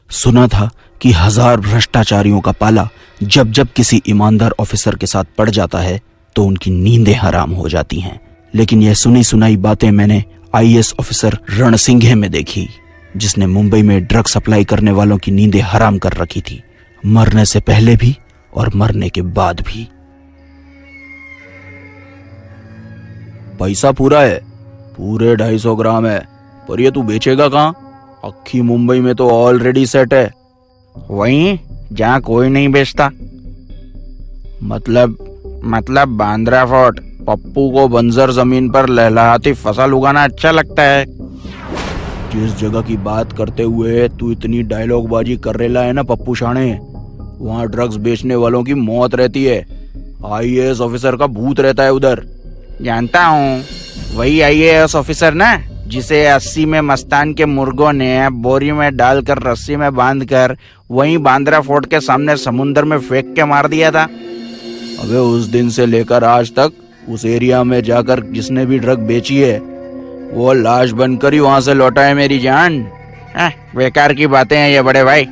सुना था कि 1000 भ्रष्टाचारियों का पाला जब जब किसी ईमानदार ऑफिसर के साथ पड़ जाता है तो उनकी नींदें हराम हो जाती हैं। लेकिन यह सुनी सुनाई बातें मैंने आईएएस ऑफिसर रणसिंघे में देखी, जिसने मुंबई में ड्रग सप्लाई करने वालों की नींदें हराम कर रखी थी, मरने से पहले भी और मरने के बाद भी। पैसा पूरा है, पूरे 250 ग्राम है, पर ये तू बेचेगा कहाँ? अक्खी मुंबई में तो ऑलरेडी सेट है। वहीं जहाँ कोई नहीं बेचता। मतलब बांद्रा फोर्ट। पप्पू को बंजर जमीन पर लहलहाती फसल उगाना अच्छा लगता है। जिस जगह की बात करते हुए तू इतनी डायलॉगबाजी कर रेला है ना पप्पू शाणे, वहाँ ड्रग्स बेचने वालों की मौत रहती है। आईएएस ऑफिसर का भूत रहता है उधर। जानता हूँ, वही आईएएस ऑफिसर ना जिसे 80 में मस्तान के मुर्गों ने बोरी में डालकर रस्सी में बांधकर वहीं बांद्रा फोर्ट के सामने समुद्र में फेंक के मार दिया था। अबे उस दिन से लेकर आज तक उस एरिया में जाकर जिसने भी ड्रग बेची है वो लाश बनकर ही वहां से लौटा है मेरी जान। बेकार की बातें हैं ये बड़े भाई।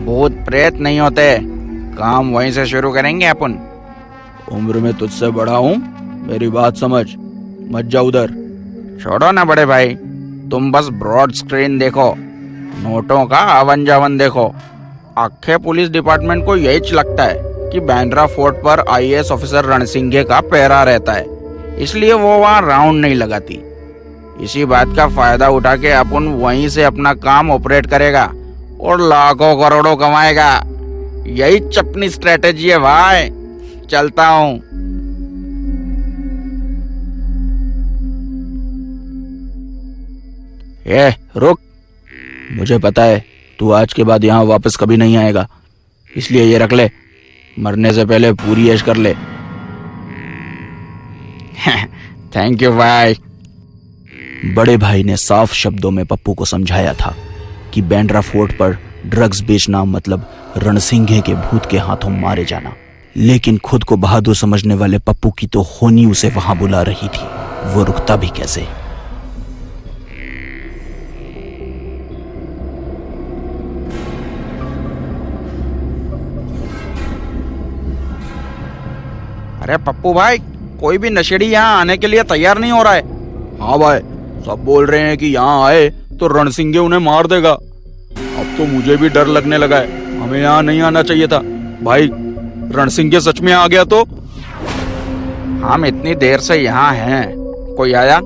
भूत प्रेत नहीं होते। काम वहीं से शुरू करेंगे अपन। उम्र में तुझसे बड़ा हूँ, मेरी बात समझ, मत जा उधर। छोड़ो ना बड़े भाई, तुम बस ब्रॉड स्क्रीन देखो, नोटों का आवन जावन देखो। आखे पुलिस डिपार्टमेंट को यही लगता है कि बांद्रा फोर्ट पर आईएएस ऑफिसर रणसिंघे का पहरा रहता है, इसलिए वो वहाँ राउंड नहीं लगाती। इसी बात का फायदा उठा के अपन वहीं से अपना काम ऑपरेट करेगा और लाखों करोड़ों कमाएगा। यही चपनी स्ट्रेटेजी है भाई। चलता हूँ। रुक, मुझे पता है तू आज के बाद यहाँ वापस कभी नहीं आएगा, इसलिए ये रख ले, मरने से पहले पूरी ऐश कर ले। थैंक यू भाई। बड़े भाई ने साफ शब्दों में पप्पू को समझाया था कि बांद्रा फोर्ट पर ड्रग्स बेचना मतलब रणसिंघे के भूत के हाथों मारे जाना। लेकिन खुद को बहादुर समझने वाले पप्पू की तो होनी उसे वहां बुला रही थी, वो रुकता भी कैसे। अरे पप्पू भाई, कोई भी नशेड़ी यहाँ आने के लिए तैयार नहीं हो रहा है। हाँ भाई, सब बोल रहे हैं कि यहाँ आए तो रणसिंघे उन्हें मार देगा। अब तो मुझे भी डर लगने लगा है, हमें यहाँ नहीं आना चाहिए था। भाई रणसिंघे सच में आ गया तो? हम इतनी देर से यहाँ हैं, कोई आया?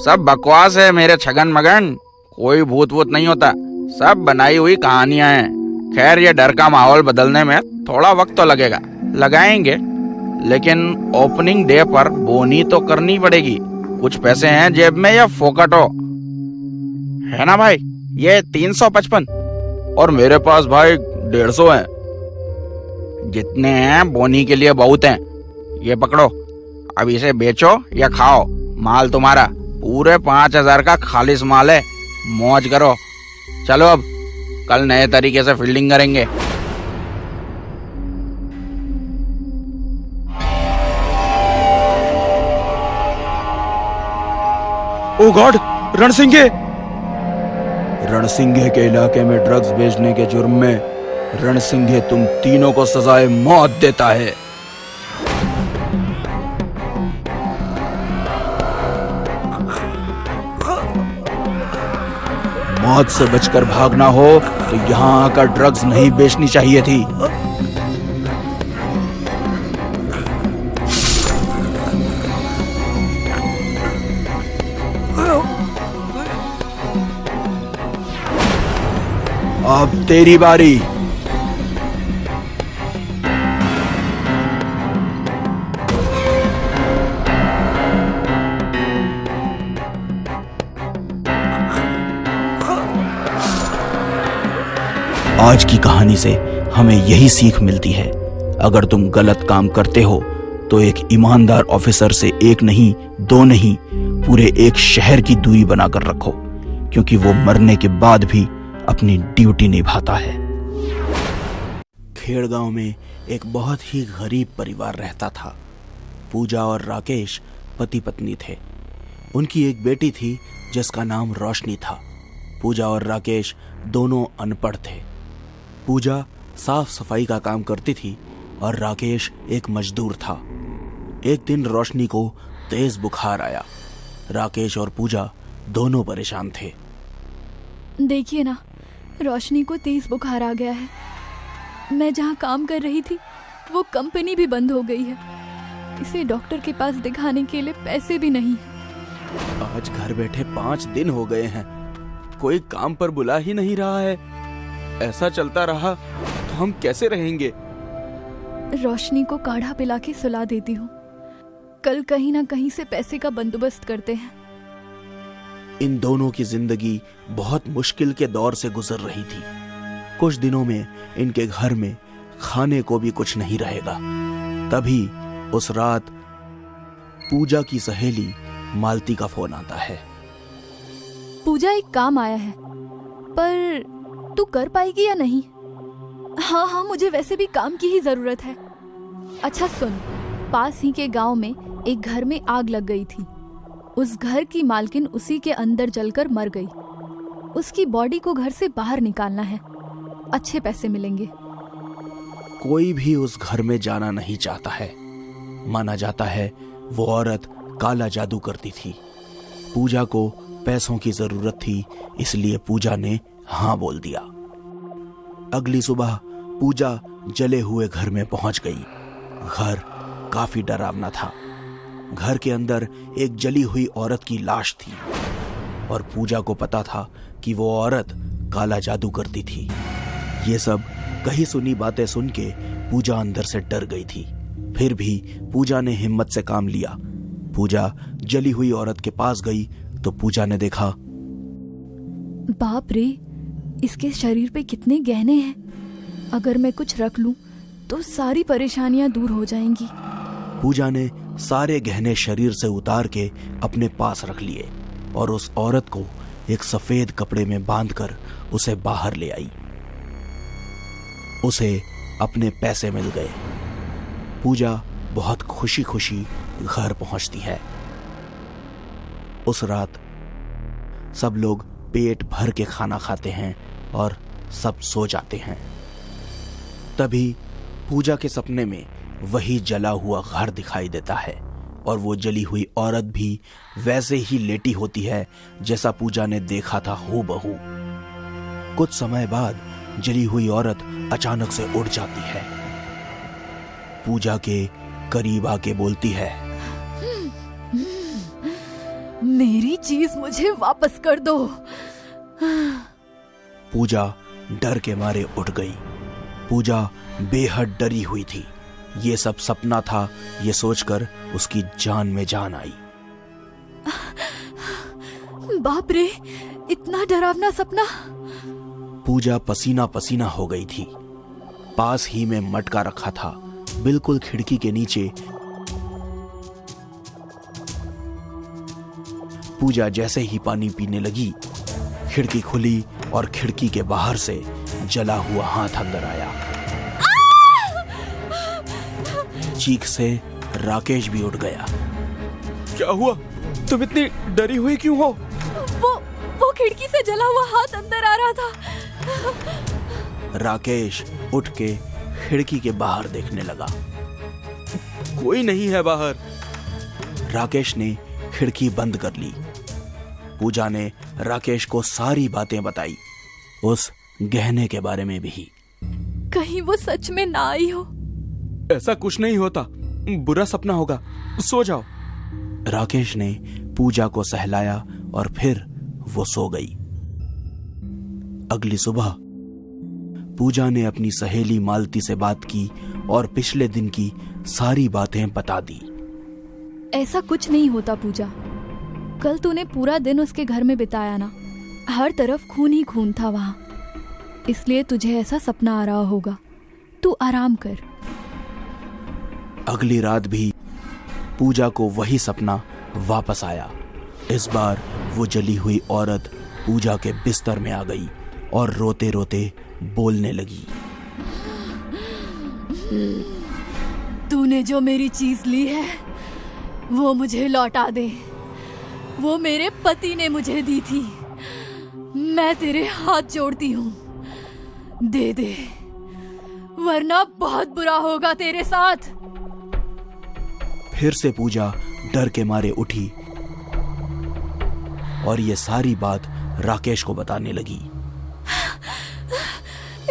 सब बकवास है मेरे छगन मगन। कोई भूत वूत नहीं होता, सब बनाई हुई कहानियां हैं। खैर ये डर का माहौल बदलने में थोड़ा वक्त तो लगेगा, लगाएंगे, लेकिन ओपनिंग डे पर बोनी तो करनी पड़ेगी। कुछ पैसे हैं जेब में या फोकट हो? है ना भाई? ये 355 और मेरे पास भाई 150 हैं। जितने हैं बोनी के लिए बहुत हैं। ये पकड़ो, अब इसे बेचो या खाओ, माल तुम्हारा। पूरे 5000 का खालिस माल है, मौज करो। चलो अब, कल नए तरीके से फील्डिंग करेंगे। ओ गॉड, रणसिंघे! रणसिंघे के इलाके में ड्रग्स बेचने के जुर्म में रणसिंघे तुम तीनों को सजाए मौत देता है। मौत से बचकर भागना हो तो यहाँ आकर ड्रग्स नहीं बेचनी चाहिए थी। अब तेरी बारी। आज की कहानी से हमें यही सीख मिलती है, अगर तुम गलत काम करते हो तो एक ईमानदार ऑफिसर से एक नहीं, दो नहीं, पूरे एक शहर की दूरी बनाकर रखो, क्योंकि वो मरने के बाद भी अपनी ड्यूटी निभाता है। खेड़गांव में एक बहुत ही गरीब परिवार रहता था। पूजा और राकेश पति पत्नी थे। उनकी एक बेटी थी जिसका नाम रोशनी था। पूजा और राकेश दोनों अनपढ़ थे, पूजा साफ सफाई का काम करती थी और राकेश एक मजदूर था। एक दिन रोशनी को तेज बुखार आया। राकेश और पूजा दोनों परेशान थे। देखिए ना, रोशनी को तेज बुखार आ गया है। मैं जहाँ काम कर रही थी वो कंपनी भी बंद हो गई है। इसे डॉक्टर के पास दिखाने के लिए पैसे भी नहीं है। आज घर बैठे 5 दिन हो गए हैं, कोई काम पर बुला ही नहीं रहा है। ऐसा चलता रहा तो हम कैसे रहेंगे? रोशनी को काढ़ा पिला के सुला देती हूँ। कल कहीं ना कहीं से पैसे का बंदोबस्त करते हैं। इन दोनों की जिंदगी बहुत मुश्किल के दौर से गुजर रही थी। कुछ दिनों में इनके घर में खाने को भी कुछ नहीं रहेगा। तभी उस रात पूजा की सहेली मालती का फोन आता है। पूजा, एक काम आया है, पर तू कर पाएगी या नहीं? हाँ, मुझे वैसे भी काम की ही जरूरत है। अच्छा सुन, पास ही के गांव में एक घर में आग लग गई थी। उस घर की मालकिन उसी के अंदर जलकर मर गई। उसकी बॉडी को घर से बाहर निकालना है, अच्छे पैसे मिलेंगे। कोई भी उस घर में जाना नहीं चाहता है। माना जाता है वो औरत काला जादू करती थी। पूजा को पैसों की जरूरत थी, इसलिए पूजा ने हाँ बोल दिया। अगली सुबह पूजा जले हुए घर में पहुंच गई। घर काफी डरावना था। घर के अंदर एक जली हुई औरत की लाश थी और पूजा को पता था कि वो औरत काला जादू करती थी। ये सब कही सुनी बातें सुन के पूजा अंदर से डर गई थी। फिर भी पूजा ने हिम्मत से काम लिया। पूजा जली हुई औरत के पास गई तो पूजा ने देखा, बाप रे, इसके शरीर पे कितने गहने हैं। अगर मैं कुछ रख लूं तो सारी परेशानियां दूर हो जाएंगी। पूजा ने सारे गहने शरीर से उतार के अपने पास रख लिए और उस औरत को एक सफेद कपड़े में बांधकर उसे बाहर ले आई। उसे अपने पैसे मिल गए। पूजा बहुत खुशी खुशी घर पहुंचती है। उस रात सब लोग पेट भर के खाना खाते हैं और सब सो जाते हैं। तभी पूजा के सपने में वही जला हुआ घर दिखाई देता है और वो जली हुई औरत भी वैसे ही लेटी होती है जैसा पूजा ने देखा था हूबहू। कुछ समय बाद जली हुई औरत अचानक से उड़ जाती है। पूजा के करीब आके बोलती है, मेरी चीज मुझे वापस कर दो। पूजा डर के मारे उठ गई। पूजा बेहद डरी हुई थी। ये सब सपना था, ये सोचकर उसकी जान में जान आई। बाप रे, इतना डरावना सपना। पूजा पसीना पसीना हो गई थी। पास ही में मटका रखा था, बिल्कुल खिड़की के नीचे। पूजा जैसे ही पानी पीने लगी, खिड़की खुली और खिड़की के बाहर से जला हुआ हाथ अंदर आया। चीख से राकेश भी उठ गया। क्या हुआ? तुम इतनी डरी हुई क्यों हो? वो खिड़की से जला हुआ हाथ अंदर आ रहा था। राकेश उठ के खिड़की के बाहर देखने लगा। कोई नहीं है बाहर। राकेश ने खिड़की बंद कर ली। पूजा ने राकेश को सारी बातें बताई, उस गहने के बारे में भी। कहीं वो सच में ना आई हो। ऐसा कुछ नहीं होता, बुरा सपना होगा, सो जाओ। राकेश ने पूजा को सहलाया और फिर वो सो गई। अगली सुबह पूजा ने अपनी सहेली मालती से बात की और पिछले दिन की सारी बातें बता दी। ऐसा कुछ नहीं होता पूजा। कल तूने पूरा दिन उसके घर में बिताया ना, हर तरफ खून ही खून था वहां, इसलिए तुझे ऐसा सपना आ रहा होगा। तू आराम कर। अगली रात भी पूजा को वही सपना वापस आया। इस बार वो जली हुई औरत पूजा के बिस्तर में आ गई और रोते रोते बोलने लगी, तूने जो मेरी चीज ली है वो मुझे लौटा दे। वो मेरे पति ने मुझे दी थी। मैं तेरे हाथ जोड़ती हूँ, दे दे, वरना बहुत बुरा होगा तेरे साथ। फिर से पूजा डर के मारे उठी और ये सारी बात राकेश को बताने लगी।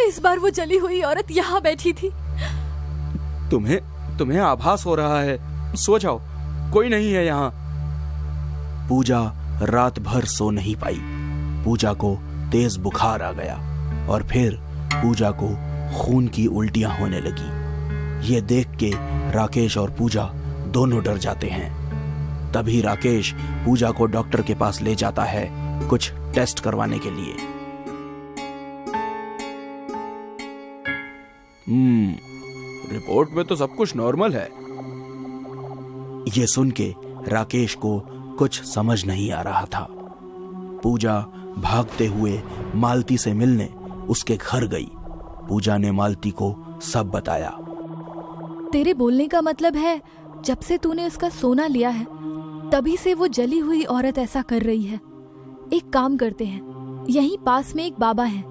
इस बार वो जली हुई औरत यहाँ बैठी थी। तुम्हें आभास हो रहा है, सो जाओ, कोई नहीं है यहाँ। पूजा रात भर सो नहीं पाई। पूजा को तेज बुखार आ गया और फिर पूजा को खून की उल्टियां होने लगी। ये देख के राकेश और पूजा दोनों डर जाते हैं। तभी राकेश पूजा को डॉक्टर के पास ले जाता है कुछ टेस्ट करवाने के लिए। रिपोर्ट में तो सब कुछ नॉर्मल है। ये सुन के राकेश को कुछ समझ नहीं आ रहा था। पूजा भागते हुए मालती से मिलने उसके घर गई। पूजा ने मालती को सब बताया। तेरे बोलने का मतलब है जब से तूने उसका सोना लिया है तभी से वो जली हुई औरत ऐसा कर रही है। एक काम करते हैं, यहीं पास में एक बाबा है,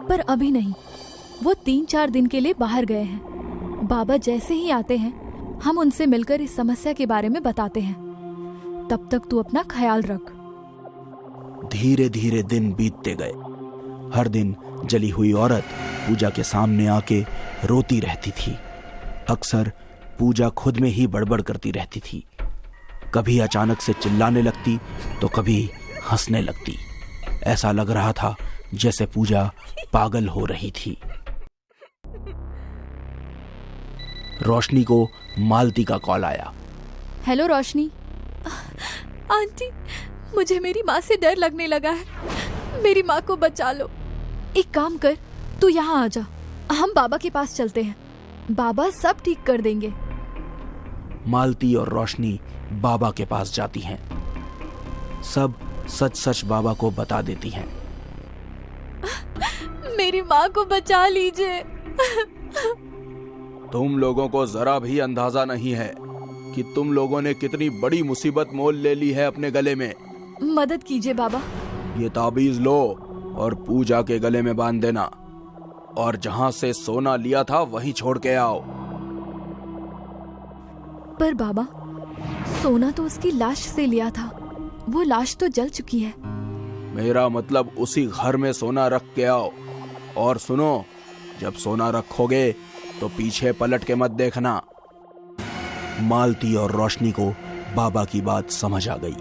पर अभी नहीं, वो 3-4 दिन के लिए बाहर गए हैं। बाबा जैसे ही आते हैं हम उनसे मिलकर इस समस्या के बारे में बताते हैं। तब तक तू अपना ख्याल रख। धीरे धीरे दिन बीतते गए। हर दिन जली हुई औरत पूजा के सामने आके रोती रहती थी। अक्सर पूजा खुद में ही बड़बड़ करती रहती थी। कभी अचानक से चिल्लाने लगती तो कभी हंसने लगती। ऐसा लग रहा था जैसे पूजा पागल हो रही थी। रोशनी को मालती का कॉल आया। हेलो रोशनी। आंटी, मुझे मेरी माँ से डर लगने लगा है। मेरी माँ को बचा लो। एक काम कर, तू यहाँ आ जा, हम बाबा के पास चलते हैं। बाबा सब ठीक कर देंगे। मालती और रोशनी बाबा के पास जाती हैं। सब सच सच बाबा को बता देती हैं। मेरी माँ को बचा लीजिए। तुम लोगों को जरा भी अंदाजा नहीं है कि तुम लोगों ने कितनी बड़ी मुसीबत मोल ले ली है अपने गले में। मदद कीजिए बाबा। ये ताबीज लो और पूजा के गले में बांध देना, और जहाँ से सोना लिया था वहीं छोड़ के आओ। पर बाबा, सोना तो उसकी लाश से लिया था, वो लाश तो जल चुकी है। मेरा मतलब उसी घर में सोना रख के आओ। और सुनो, जब सोना रखोगे तो पीछे पलट के मत देखना। मालती और रोशनी को बाबा की बात समझ आ गई।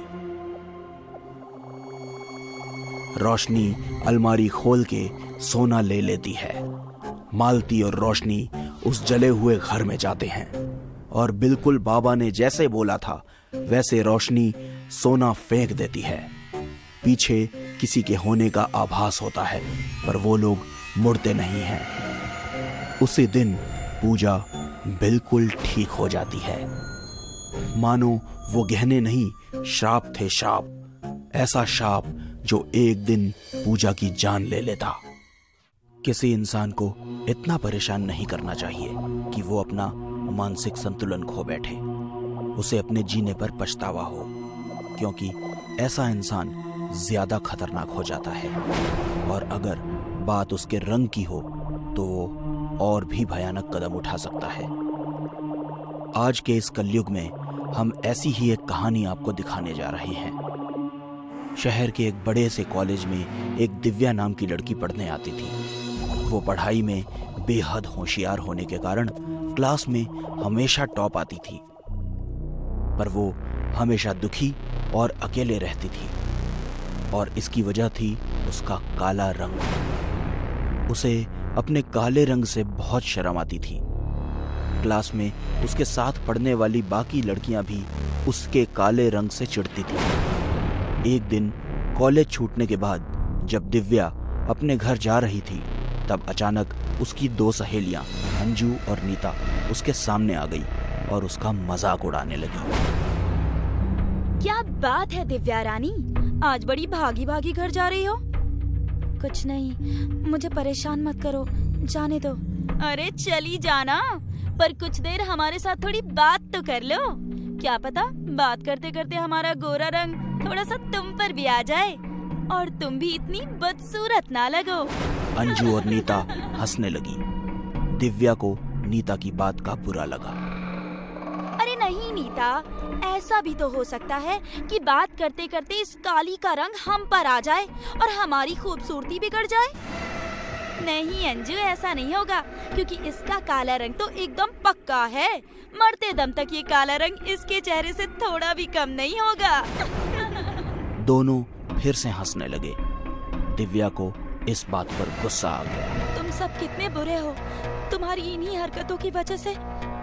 रोशनी अलमारी खोल के सोना ले लेती है। मालती और रोशनी उस जले हुए घर में जाते हैं और बिल्कुल बाबा ने जैसे बोला था वैसे रोशनी सोना फेंक देती है। पीछे किसी के होने का आभास होता है, पर वो लोग मुड़ते नहीं हैं। उसी दिन पूजा बिल्कुल ठीक हो जाती है। मानो वो गहने नहीं, श्राप थे श्राप। ऐसा श्राप जो एक दिन पूजा की जान ले लेता। किसी इंसान को इतना परेशान नहीं करना चाहिए कि वो अपना मानसिक संतुलन खो बैठे, उसे अपने जीने पर पछतावा हो, क्योंकि ऐसा इंसान ज्यादा खतरनाक हो जाता है। और अगर बात उसके रंग की हो तो वो और भी भयानक कदम उठा सकता है। आज के इस कलयुग में हम ऐसी ही एक कहानी आपको दिखाने जा रहे हैं। शहर के एक बड़े से कॉलेज में एक दिव्या नाम की लड़की पढ़ने आती थी। वो पढ़ाई में बेहद होशियार होने के कारण क्लास में हमेशा टॉप आती थी, पर वो हमेशा दुखी और अकेले रहती थी, और इसकी वजह थी उसका काला रंग। उसे अपने काले रंग से बहुत शर्म आती थी। क्लास में उसके साथ पढ़ने वाली बाकी लड़कियां भी उसके काले रंग से चिढ़ती थी। एक दिन कॉलेज छूटने के बाद जब दिव्या अपने घर जा रही थी, तब अचानक उसकी 2 सहेलियां अंजू और नीता उसके सामने आ गई और उसका मजाक उड़ाने लगी। क्या बात है दिव्या रानी, आज बड़ी भागी भागी घर जा रही हो? कुछ नहीं, मुझे परेशान मत करो, जाने दो। अरे चली जाना, पर कुछ देर हमारे साथ थोड़ी बात तो कर लो। क्या पता बात करते करते हमारा गोरा रंग थोड़ा सा तुम पर भी आ जाए और तुम भी इतनी बदसूरत ना लगो। अंजू और नीता हंसने लगी। दिव्या को नीता की बात का बुरा लगा। अरे नहीं नीता, ऐसा भी तो हो सकता है कि बात करते करते इस काली का रंग हम पर आ जाए और हमारी खूबसूरती बिगड़ जाए। नहीं अंजू, ऐसा नहीं होगा, क्योंकि इसका काला रंग तो एकदम पक्का है। मरते दम तक ये काला रंग इसके चेहरे से थोड़ा भी कम नहीं होगा। दोनों फिर से हंसने लगे। दिव्या को इस बात पर गुस्सा आ गया। तुम सब कितने बुरे हो। तुम्हारी इन्हीं हरकतों की वजह से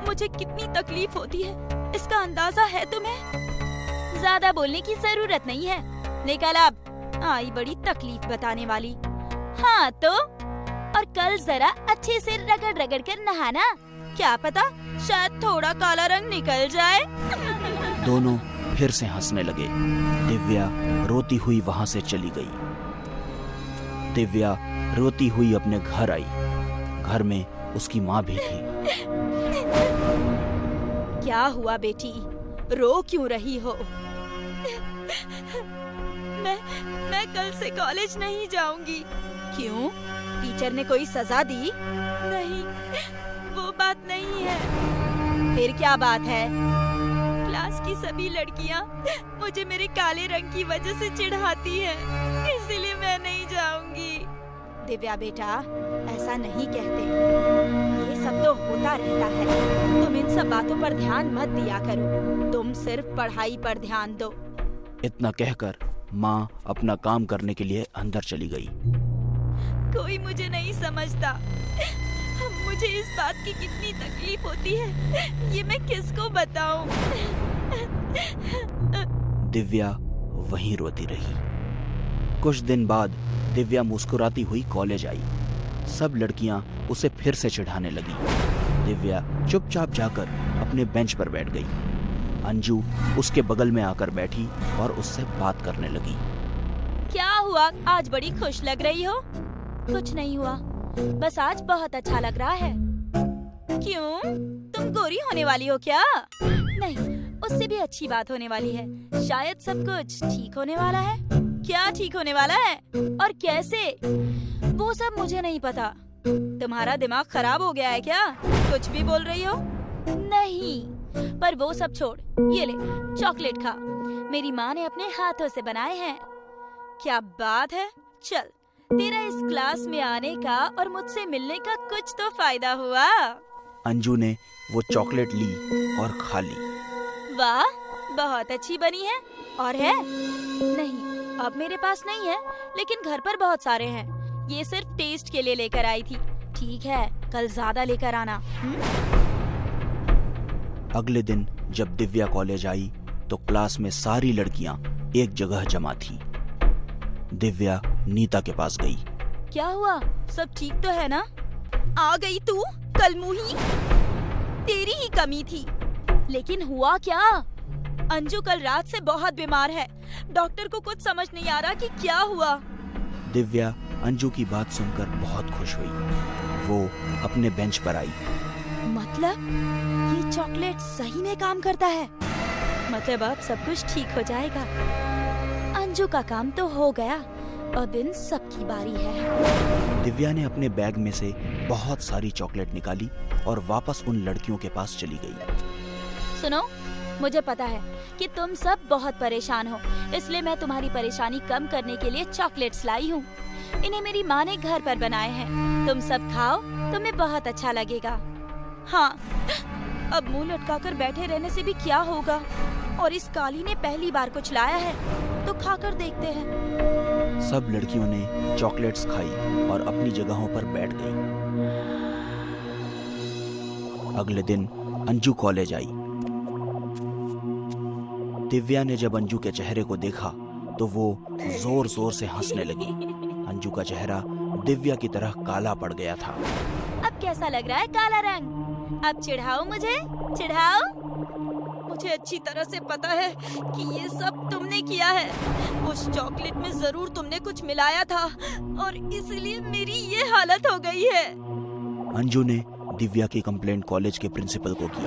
मुझे कितनी तकलीफ होती है, इसका अंदाजा है तुम्हें? ज्यादा बोलने की जरूरत नहीं है। निकल अब, आई बड़ी तकलीफ बताने वाली। हाँ तो, और कल जरा अच्छे से रगड़ रगड़ कर नहाना, क्या पता शायद थोड़ा काला रंग निकल जाए। दोनों फिर से हंसने लगे। दिव्या रोती हुई वहां से चली गई। दिव्या रोती हुई अपने घर आई। घर में उसकी माँ भी थी। क्या हुआ बेटी, रो क्यों रही हो? मैं कल से कॉलेज नहीं जाऊंगी। क्यों? टीचर ने कोई सजा दी? नहीं, वो बात नहीं है। फिर क्या बात है? क्लास की सभी लड़कियां मुझे मेरे काले रंग की वजह से चिढ़ाती हैं, इसीलिए मैं नहीं जाऊंगी। दिव्या बेटा, ऐसा नहीं कहते, ये सब तो होता रहता है। तुम इन सब बातों पर ध्यान मत दिया करो, तुम सिर्फ पढ़ाई पर ध्यान दो। इतना कहकर माँ अपना काम करने के लिए अंदर चली गई। कोई मुझे नहीं समझता। मुझे इस बात की कितनी तकलीफ होती है, ये मैं किसको बताऊं? दिव्या वहीं रोती रही। कुछ दिन बाद दिव्या मुस्कुराती हुई कॉलेज आई। सब लड़कियां उसे फिर से चिढ़ाने लगी। दिव्या चुपचाप जाकर अपने बेंच पर बैठ गई। अंजू उसके बगल में आकर बैठी और उससे बात करने लगी। क्या हुआ, आज बड़ी खुश लग रही हो? कुछ नहीं हुआ, बस आज बहुत अच्छा लग रहा है। क्यों, तुम गोरी होने वाली हो क्या? नहीं, उससे भी अच्छी बात होने वाली है। शायद सब कुछ ठीक होने वाला है। क्या ठीक होने वाला है और कैसे, वो सब मुझे नहीं पता। तुम्हारा दिमाग खराब हो गया है क्या? कुछ भी बोल रही हो। नहीं, पर वो सब छोड़, ये ले चॉकलेट खा, मेरी माँ ने अपने हाथों से बनाए हैं। क्या बात है, चल, तेरा इस क्लास में आने का और मुझसे मिलने का कुछ तो फायदा हुआ। अंजू ने वो चॉकलेट ली और खा ली। वाह, बहुत अच्छी बनी है। और है? नहीं, अब मेरे पास नहीं है, लेकिन घर पर बहुत सारे हैं। ये सिर्फ टेस्ट के लिए लेकर आई थी। ठीक है, कल ज्यादा लेकर आना। अगले दिन जब दिव्या कॉलेज आई तो क्लास में सारी लड़कियां एक जगह जमा थी। दिव्या नीता के पास गई। क्या हुआ, सब ठीक तो है ना? आ गई तू, कलमुही, तेरी ही कमी थी। लेकिन हुआ क्या? अंजू कल रात से बहुत बीमार है। डॉक्टर को कुछ समझ नहीं आ रहा कि क्या हुआ। दिव्या अंजू की बात सुनकर बहुत खुश हुई। वो अपने बेंच पर आई। मतलब ये चॉकलेट सही में काम करता है? मतलब अब सब कुछ ठीक हो जाएगा। अंजू का काम तो हो गया, अब इन सबकी बारी है। दिव्या ने अपने बैग में से बहुत सारी चॉकलेट निकाली और वापस उन लड़कियों के पास चली गई। सुनो, मुझे पता है कि तुम सब बहुत परेशान हो, इसलिए मैं तुम्हारी परेशानी कम करने के लिए चॉकलेट्स लाई हूँ। इन्हें मेरी माँ ने घर पर बनाए हैं। तुम सब खाओ, तुम्हें बहुत अच्छा लगेगा। हाँ, अब मुंह लटकाकर बैठे रहने से भी क्या होगा? और इस काली ने पहली बार कुछ लाया है, तो खाकर देखते हैं। सब लड़कियों ने चॉकलेट्स खाई और अपनी जगहों पर बैठ गईं। अगले दिन अंजू कॉलेज आई। दिव्या ने जब अंजू के चेहरे को देखा तो वो जोर जोर से हंसने लगी। अंजू का चेहरा दिव्या की तरह काला पड़ गया था। अब कैसा लग रहा है काला रंग? अब चिढ़ाओ मुझे, चिढ़ाओ। मुझे अच्छी तरह से पता है कि ये सब तुमने किया है। उस चॉकलेट में जरूर तुमने कुछ मिलाया था और इसलिए मेरी ये हालत हो गई है। अंजू ने दिव्या की कंप्लेंट कॉलेज के प्रिंसिपल को की।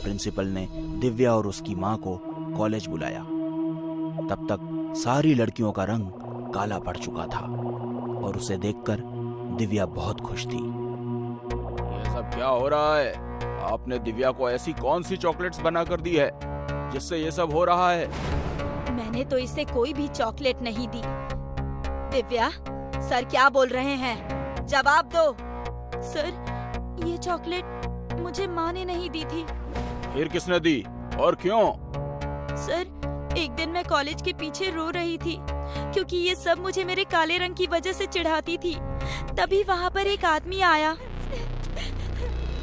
प्रिंसिपल ने दिव्या और उसकी माँ को कॉलेज बुलाया। तब तक सारी लड़कियों का रंग काला पड़ चुका था और उसे देखकर दिव्या बहुत खुश थी। ये सब क्या हो रहा है? आपने दिव्या को ऐसी कौन सी चॉकलेट्स बना कर दी है जिससे ये सब हो रहा है? मैंने तो इसे कोई भी चॉकलेट नहीं दी। दिव्या, सर क्या बोल रहे हैं? जवाब दो। सर, ये चॉकलेट मुझे माँ ने नहीं दी थी। फिर किसने दी और क्यों? सर, एक दिन मैं कॉलेज के पीछे रो रही थी क्योंकि ये सब मुझे मेरे काले रंग की वजह से चिढ़ाती थी। तभी वहाँ पर एक आदमी आया।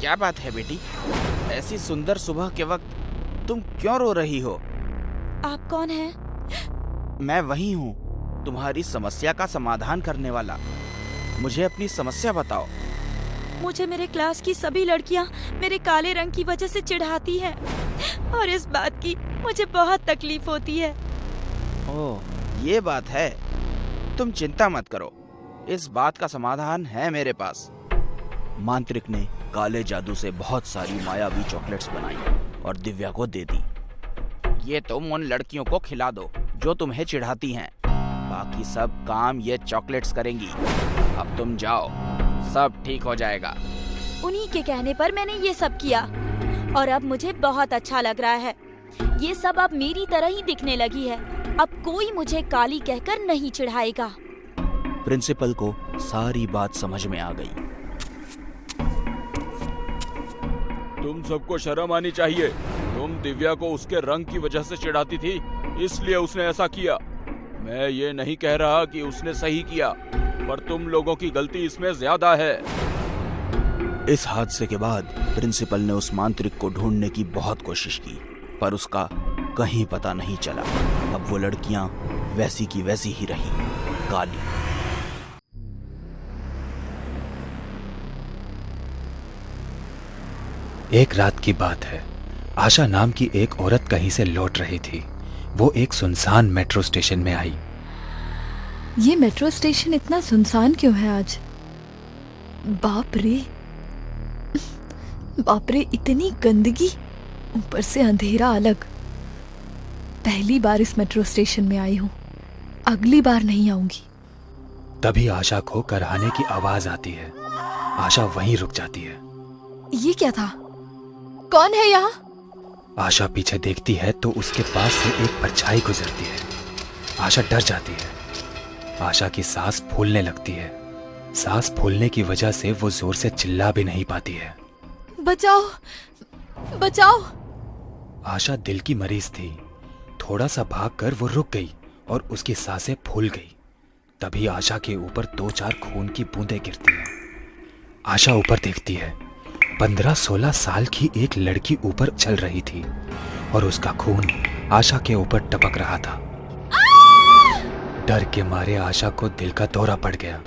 क्या बात है बेटी, ऐसी सुंदर सुबह के वक्त तुम क्यों रो रही हो? आप कौन हैं? मैं वही हूँ, तुम्हारी समस्या का समाधान करने वाला। मुझे अपनी समस्या बताओ। मुझे मेरे क्लास की सभी लड़कियाँ मेरे काले रंग की वजह से चिढ़ाती हैं और इस बात की मुझे बहुत तकलीफ होती है। ओह, ये बात है। तुम चिंता मत करो, इस बात का समाधान है मेरे पास। मांत्रिक ने काले जादू से बहुत सारी मायावी चॉकलेट्स बनाई और दिव्या को दे दी। ये तुम उन लड़कियों को खिला दो जो तुम्हें चिढ़ाती हैं। बाकी सब काम ये चॉकलेट्स करेंगी। अब तुम जाओ, सब ठीक हो जाएगा। उन्हीं के कहने पर मैंने ये सब किया और अब मुझे बहुत अच्छा लग रहा है। ये सब अब मेरी तरह ही दिखने लगी है। अब कोई मुझे काली कहकर नहीं चिढ़ाएगा। प्रिंसिपल को सारी बात समझ में आ गई। तुम सबको शर्म आनी चाहिए। तुम दिव्या को उसके रंग की वजह से चिढ़ाती थी, इसलिए उसने ऐसा किया। मैं ये नहीं कह रहा कि उसने सही किया, पर तुम लोगों की गलती इसमें ज्यादा है। इस हादसे के बाद प्रिंसिपल ने उस मांत्रिक को ढूंढने की बहुत कोशिश की, पर उसका कहीं पता नहीं चला। अब वो लड़कियां वैसी की वैसी ही रही, काली। एक रात की बात है। आशा नाम की एक औरत कहीं से लौट रही थी। वो एक सुनसान मेट्रो स्टेशन में आई। ये मेट्रो स्टेशन इतना सुनसान क्यों है आज? बाप रे, बाप रे, इतनी गंदगी, ऊपर से अंधेरा अलग। पहली बार इस मेट्रो स्टेशन में आई हूँ, अगली बार नहीं आऊंगी। तभी आशा को कराहने की आवाज आती है। आशा वहीं रुक जाती है। ये क्या था? कौन है यहाँ? आशा पीछे देखती है तो उसके पास से एक परछाई गुजरती है। आशा डर जाती है। आशा की सांस फूलने लगती है। सांस फूलने की वजह से वो जोर से चिल्ला भी नहीं पाती है। बचाओ, बचाओ! आशा दिल की मरीज थी। थोड़ा सा भागकर वो रुक गई और उसकी सांसें फूल गई। तभी आशा के ऊपर 2-4 खून की बूंदें गिरती हैं। आशा ऊपर देखती है। 15-16 साल की एक लड़की ऊपर चल रही थी और उसका खून आशा के ऊपर टपक रहा था। डर के मारे आशा को दिल का दौरा पड़ गया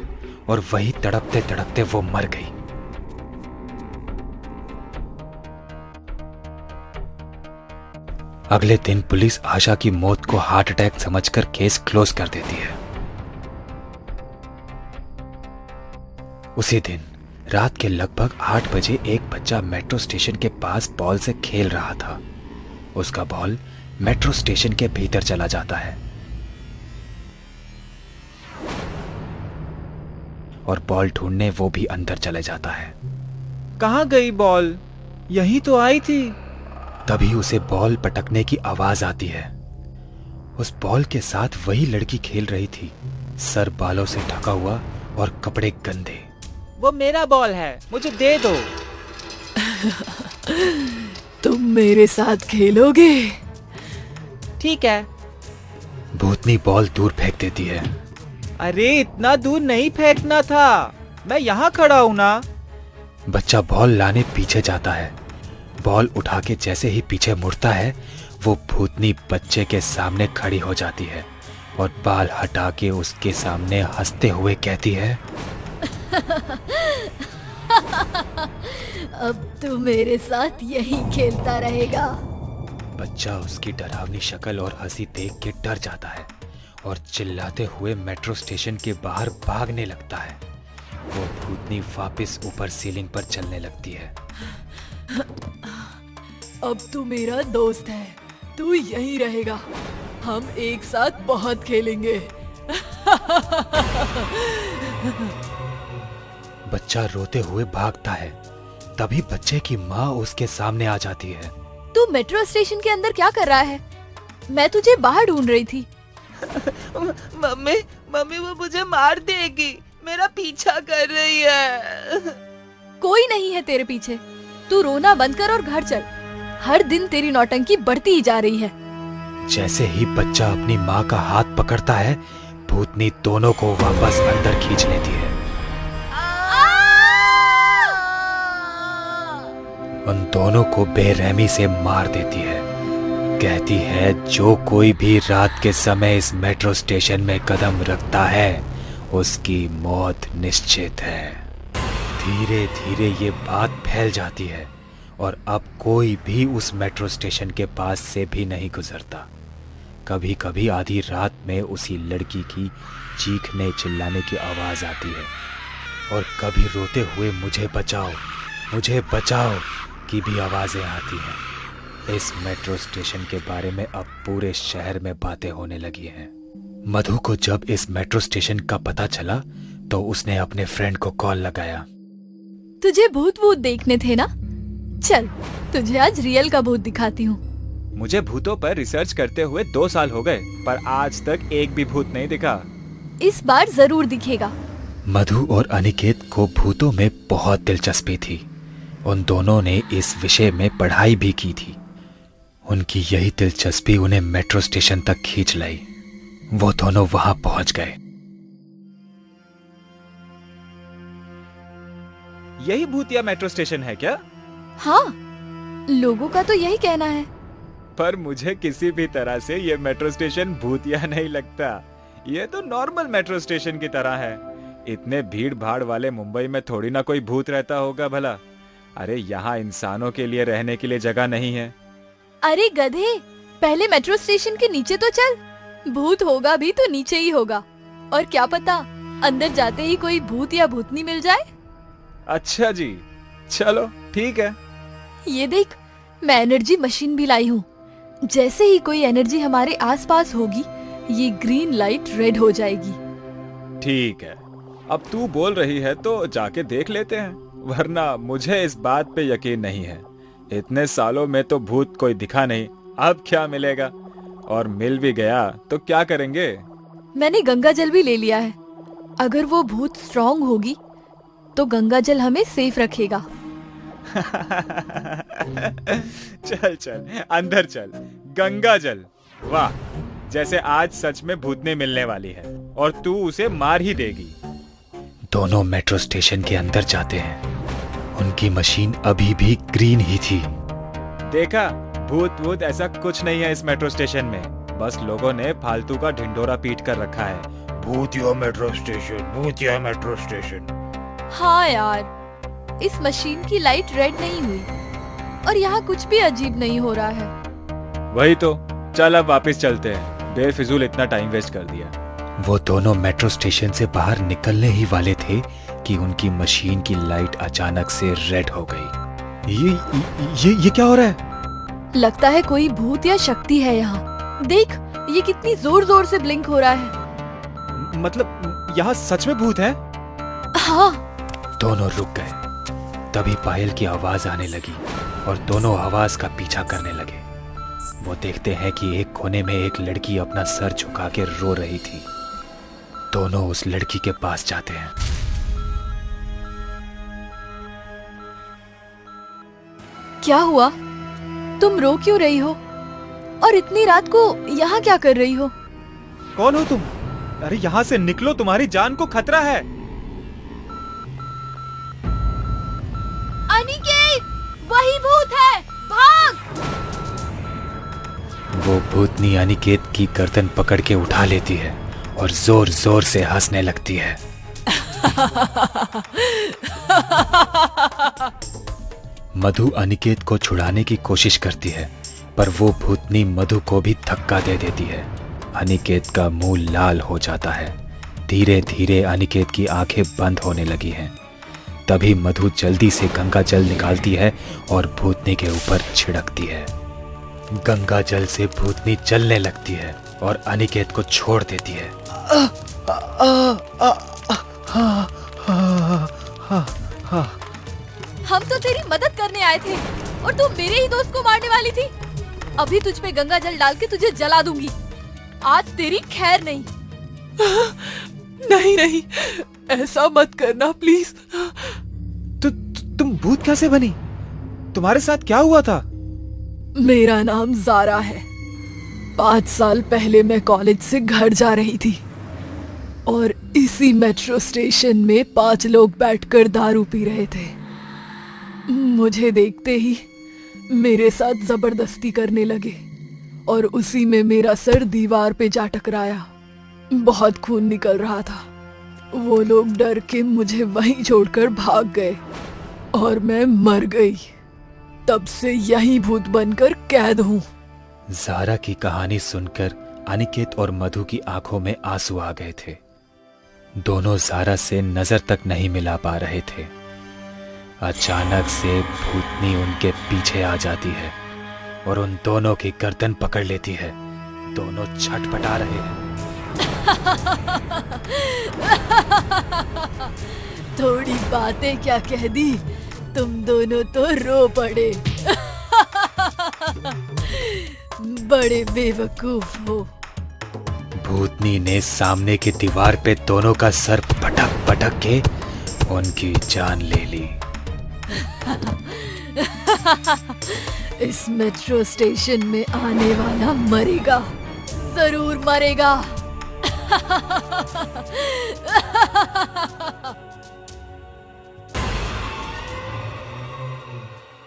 और वही तड़पते तड़पते वो मर गई। अगले दिन पुलिस आशा की मौत को हार्ट अटैक समझकर केस क्लोज कर देती है। उसी दिन रात के लगभग 8 बजे एक बच्चा मेट्रो स्टेशन के पास बॉल से खेल रहा था। उसका बॉल मेट्रो स्टेशन के भीतर चला जाता है और बॉल ढूंढने वो भी अंदर चले जाता है। कहाँ गई बॉल? यही तो आई थी। तभी उसे बॉल पटकने की आवाज आती है। उस बॉल के साथ वही लड़की खेल रही थी, सर बालों से ढका हुआ और कपड़े गंदे। वो मेरा बॉल है, मुझे दे दो। तुम मेरे साथ खेलोगे? ठीक है। भूतनी बॉल दूर फेंक देती है। अरे इतना दूर नहीं फेंकना था, मैं यहाँ खड़ा हूँ ना। बच्चा बॉल लाने पीछे जाता है। बॉल उठा के जैसे ही पीछे मुड़ता है, वो भूतनी बच्चे के सामने खड़ी हो जाती है और बाल हटा के उसके सामने हंसते हुए कहती है, अब तू मेरे साथ यही खेलता रहेगा। बच्चा उसकी डरावनी शक्ल और हंसी देख के डर जाता है और चिल्लाते हुए मेट्रो स्टेशन के बाहर भागने लगता है। वो भूतनी वापस ऊपर सीलिंग पर चलने लगती है। अब तू मेरा दोस्त है, तू यहीं रहेगा। हम एक साथ बहुत खेलेंगे। बच्चा रोते हुए भागता है। तभी बच्चे की माँ उसके सामने आ जाती है। तू मेट्रो स्टेशन के अंदर क्या कर रहा है? मैं तुझे बाहर ढूंढ रही थी। मम्मी मम्मी वो मुझे मार देगी, मेरा पीछा कर रही है। कोई नहीं है तेरे पीछे। तू रोना बंद कर और घर चल। हर दिन तेरी नौटंकी बढ़ती ही जा रही है। जैसे ही बच्चा अपनी माँ का हाथ पकड़ता है, भूतनी दोनों को वापस अंदर खींच लेती है। उन दोनों को बेरहमी से मार देती है। कहती है जो कोई भी रात के समय इस मेट्रो स्टेशन में कदम रखता है उसकी मौत निश्चित है। धीरे धीरे ये बात फैल जाती है और अब कोई भी उस मेट्रो स्टेशन के पास से भी नहीं गुजरता। कभी कभी आधी रात में उसी लड़की की चीखने चिल्लाने की आवाज आती है और कभी रोते हुए मुझे बचाओ की भी आवाजें आती हैं। इस मेट्रो स्टेशन के बारे में अब पूरे शहर में बातें होने लगी हैं। मधु को जब इस मेट्रो स्टेशन का पता चला तो उसने अपने फ्रेंड को कॉल लगाया। तुझे भूत देखने थे ना? चल तुझे आज रियल का भूत दिखाती हूँ। मुझे भूतों पर रिसर्च करते हुए 2 साल हो गए, पर आज तक एक भी भूत नहीं दिखा। इस बार जरूर दिखेगा। मधु और अनिकेत को भूतों में बहुत दिलचस्पी थी। उन दोनों ने इस विषय में पढ़ाई भी की थी। उनकी यही दिलचस्पी उन्हें मेट्रो स्टेशन तक खींच लाई। वो दोनों वहां पहुंच गए। यही भूतिया मेट्रो स्टेशन है क्या? हाँ, लोगों का तो यही कहना है। पर मुझे किसी भी तरह से ये मेट्रो स्टेशन भूतिया नहीं लगता। ये तो नॉर्मल मेट्रो स्टेशन की तरह है। इतने भीड़ भाड़ वाले मुंबई में थोड़ी ना कोई भूत रहता होगा भला। अरे यहाँ इंसानों के लिए रहने के लिए जगह नहीं है। अरे गधे, पहले मेट्रो स्टेशन के नीचे तो चल। भूत होगा भी तो नीचे ही होगा। और क्या पता अंदर जाते ही कोई भूत या भूतनी मिल जाए। अच्छा जी, चलो ठीक है। ये देख, मैं एनर्जी मशीन भी लाई हूँ। जैसे ही कोई एनर्जी हमारे आसपास होगी, ये ग्रीन लाइट रेड हो जाएगी। ठीक है, अब तू बोल रही है तो जाके देख लेते हैं, वरना मुझे इस बात पे यकीन नहीं है। इतने सालों में तो भूत कोई दिखा नहीं, अब क्या मिलेगा? और मिल भी गया तो क्या करेंगे? मैंने गंगा जल भी ले लिया है। अगर वो भूत स्ट्रांग होगी तो गंगा जल हमें सेफ रखेगा। चल चल अंदर चल। गंगा जल, वाह, जैसे आज सच में भूतनी मिलने वाली है और तू उसे मार ही देगी। दोनों मेट्रो स्टेशन के अंदर जाते हैं। उनकी मशीन अभी भी ग्रीन ही थी। देखा, भूत ऐसा कुछ नहीं है इस मेट्रो स्टेशन में। बस लोगों ने फालतू का ढिंढोरा पीट कर रखा है। भूतिया मेट्रो स्टेशन, भूतिया मेट्रो स्टेशन। हाँ यार, इस मशीन की लाइट रेड नहीं हुई और यहाँ कुछ भी अजीब नहीं हो रहा है। वही तो, चल अब वापस चलते हैं। बेफिजूल इतना टाइम वेस्ट कर दिया। वो दोनों मेट्रो स्टेशन से बाहर निकलने ही वाले थे कि उनकी मशीन की लाइट अचानक से रेड हो गई। ये क्या हो रहा है? लगता है कोई भूत या शक्ति है यहाँ। देख, ये कितनी जोर जोर से ब्लिंक हो रहा है। मतलब यहाँ सच में भूत है? हाँ। दोनों रुक गए। तभी पायल की आवाज आने लगी और दोनों आवाज का पीछा करने लगे। वो देखते हैं कि एक कोने में एक लड़की अपना सर झुका के रो रही थी। दोनों उस लड़की के पास जाते हैं। क्या हुआ? तुम रो क्यों रही हो? और इतनी रात को यहाँ क्या कर रही हो? कौन हो तुम? अरे यहाँ से निकलो, तुम्हारी जान को खतरा है। अनिकेत, वही भूत है, भाग! वो भूतनी अनिकेत की गर्दन पकड़ के उठा लेती है और जोर जोर से हंसने लगती है। मधु अनिकेत को छुड़ाने की कोशिश करती है, पर वो भूतनी मधु को भी धक्का दे देती है। अनिकेत का मुंह लाल हो जाता है। धीरे धीरे अनिकेत की आंखें बंद होने लगी हैं। तभी मधु जल्दी से गंगा जल निकालती है और भूतनी के ऊपर छिड़कती है। गंगा जल से भूतनी जलने लगती है और अनिकेत को छोड़ देती है। हम तो तेरी मदद करने आए थे और तू मेरे ही दोस्त को मारने वाली थी। अभी तुझ पे गंगा जल डाल के तुझे जला दूंगी। आज तेरी खैर नहीं। नहीं नहीं, ऐसा मत करना प्लीज। तुम भूत कैसे बनी? तुम्हारे साथ क्या हुआ था? मेरा नाम ज़ारा है। 5 साल पहले मैं कॉलेज से घर जा रही थी और इसी मेट्रो स्टेशन में 5 लोग बैठकर दारू पी रहे थे। मुझे देखते ही मेरे साथ जबरदस्ती करने लगे और उसी में मेरा सर दीवार पे जा टकराया। बहुत खून निकल रहा था। वो लोग डर के मुझे वहीं छोड़कर भाग गए और मैं मर गई। तब से यही भूत बनकर कैद हूँ। ज़ारा की कहानी सुनकर अनिकेत और मधु की आंखों में आंसू आ गए थे। दोनों ज़ारा से नजर तक नहीं मिला पा रहे थे। अचानक से भूतनी उनके पीछे आ जाती है और उन दोनों की गर्दन पकड़ लेती है। दोनों छटपटा रहे हैं। थोड़ी बातें क्या कह दी, तुम दोनों तो रो पड़े। बड़े बेवकूफ हो। भूतनी ने सामने की दीवार पे दोनों का सर पटक पटक के उनकी जान ले ली। इस मेट्रो स्टेशन में आने वाला मरेगा, जरूर मरेगा।